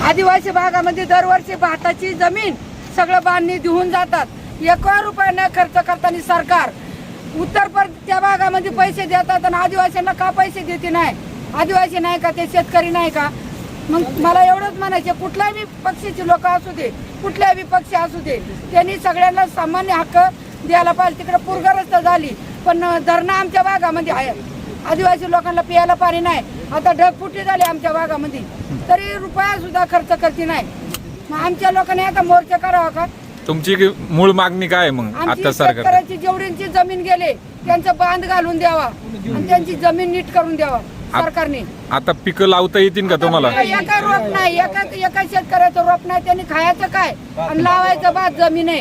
आदिवासी भागामध्ये दरवर्षी भाताची जमीन सगळं बांधणी देऊन जातात. 1 रुपया न खर्च करताना सरकार उत्तर त्या भागामध्ये पैसे देतात आणि आदिवासींना का पैसे देते नाही? आदिवासी नाही का ते शेतकरी नाही का? मग मला एवढंच म्हणायचे, कुठल्याही पक्षाचे लोक असू दे, कुठल्याही पक्ष असू दे, त्यांनी सगळ्यांना सामान्य हक्क द्यायला पाहिजे. तिकडे पूरग्रस्त झाली पण धरणं आमच्या भागामध्ये आहे, आदिवासी लोकांना प्यायला पाणी नाही. आता ढगफुटी झाली आमच्या भागामध्ये तरी रुपया सुद्धा खर्च करते नाही. मग आमच्या लोकांनी आता मोर्चा करावा का? तुमची मूळ मागणी काय मग आता सरकार? शेतकऱ्याची जेवढींची जमीन गेले त्यांचं बांध घालून द्यावा आणि त्यांची जमीन नीट करून द्यावा सरकारने. आता पिकं लावता येतील का तुम्हाला? एका रोप नाही, एका शेतकऱ्याचं रोप नाही. त्यांनी खायचं काय आणि लावायचं भात जमीन आहे,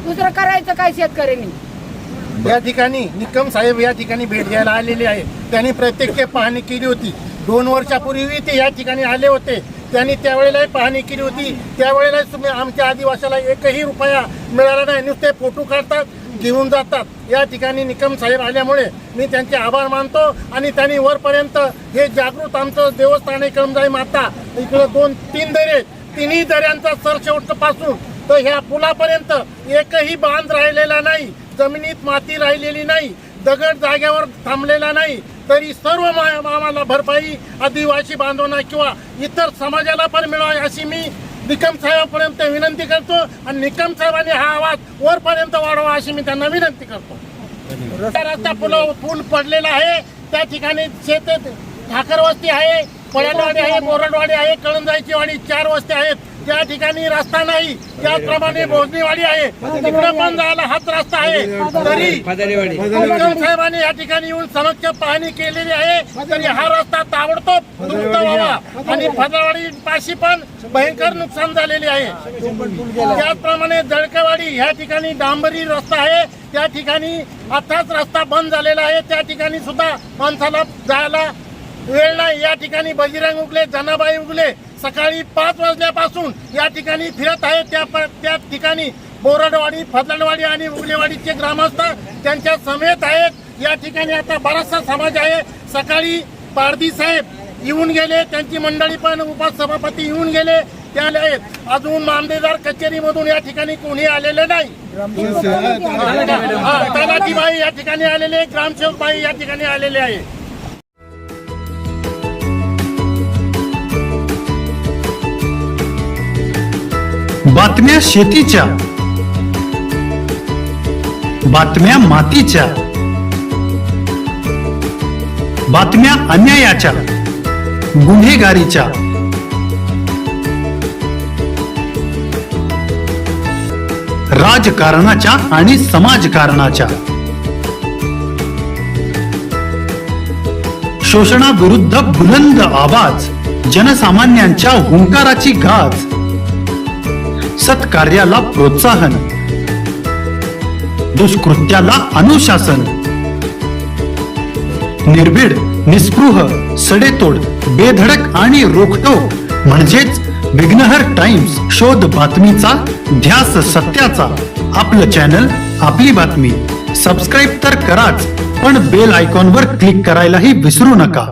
दुसरं करायचं काय शेतकऱ्यांनी? या ठिकाणी निकम साहेब या ठिकाणी भेट द्यायला आलेले आहे. त्यांनी प्रत्यक्ष पाहणी केली होती. 2 वर्षापूर्वी ते या ठिकाणी आले होते. त्यांनी त्यावेळेलाही पाहणी केली होती. त्यावेळेला तुम्ही आमच्या आदिवासीला 1ही रुपया मिळाला नाही. नुसते फोटो काढतात, घेऊन जातात. या ठिकाणी निकम साहेब आल्यामुळे मी त्यांचे आभार मानतो. आणि त्यांनी वरपर्यंत हे जागृत आमचं देवस्थान आहे कळमजाई माता, इकडे 2-3 दरे, तिन्ही दऱ्यांचा सरशेवटपासून तर ह्या पुलापर्यंत एकही बांध राहिलेला नाही, जमिनीत माती राहिलेली नाही, दगड जाग्यावर थांबलेला नाही. तरी सर्व आम्हाला भरपाई आदिवासी बांधवांना किंवा इतर समाजाला पण मिळावी अशी मी निकम साहेबांपर्यंत विनंती करतो. आणि निकम साहेबांनी हा आवाज वरपर्यंत वाढवा अशी मी त्यांना विनंती करतो. रस्ता पूल पडलेला आहे, त्या ठिकाणी शेत ठाकर वस्ती आहे, पळणवाडी आहे, बोरडवाडी आहे, कळंजाईची वाडी 4 वस्ती आहेत. त्या ठिकाणी रस्ता नाही. त्याचप्रमाणे भोजनीवाडी आहे, तिकडे पण जायला हाच रस्ता आहे. तरी निकम साहेबांनी या ठिकाणी येऊन समक्ष पाहणी केलेली आहे. तरी हा रस्ता ताबडतोब दुरुस्त व्हावा. आणि फदरवाडी पाशी पण भयंकर नुकसान झालेले आहे. त्याचप्रमाणे जळकेवाडी या ठिकाणी डांबरी रस्ता आहे, त्या ठिकाणी आताच रस्ता बंद झालेला आहे. त्या ठिकाणी सुद्धा माणसाला जायला वेळ नाही. या ठिकाणी बजरंग उगले, जनाबाई उगले सकाळी 5 वाजल्यापासून या ठिकाणी फिरत आहे. त्या ठिकाणी बोरडवाडी, फदलवाडी आणि उगलेवाडीचे ग्रामस्थ त्यांच्या समेत आहेत. या ठिकाणी आता बराचसा समाज आहे. सकाळी पारधी साहेब येऊन गेले, त्यांची मंडळी पण उपसभापती येऊन गेले, ते आले आहेत. अजून मामलेदार कचेरीमधून या ठिकाणी कोणी आलेले नाही. तलाठीबाई या ठिकाणी आलेले, ग्रामसेवक बाई या ठिकाणी आलेले आहे. बातम्या शेतीच्या, बातम्या मातीच्या, बातम्या अन्यायाच्या, गुन्हेगारीच्या, राजकारणाच्या आणि समाजकारणाच्या, शोषणाविरुद्ध बुलंद आवाज, जनसामान्यांच्या हुंकाराची गाज, सत्कार्याला प्रोत्साहन, दुष्कृत्याला अनुशासन, निर्भीड, निस्पृह, सडेतोड, बेधडक आणि रोखटोक म्हणजेच विघ्नहर टाइम्स. शोध बातमीचा, ध्यास सत्याचा. आपलं चॅनल, आपली बातमी. सबस्क्राईब तर कराच, पण बेल आयकॉनवर क्लिक करायलाही विसरू नका.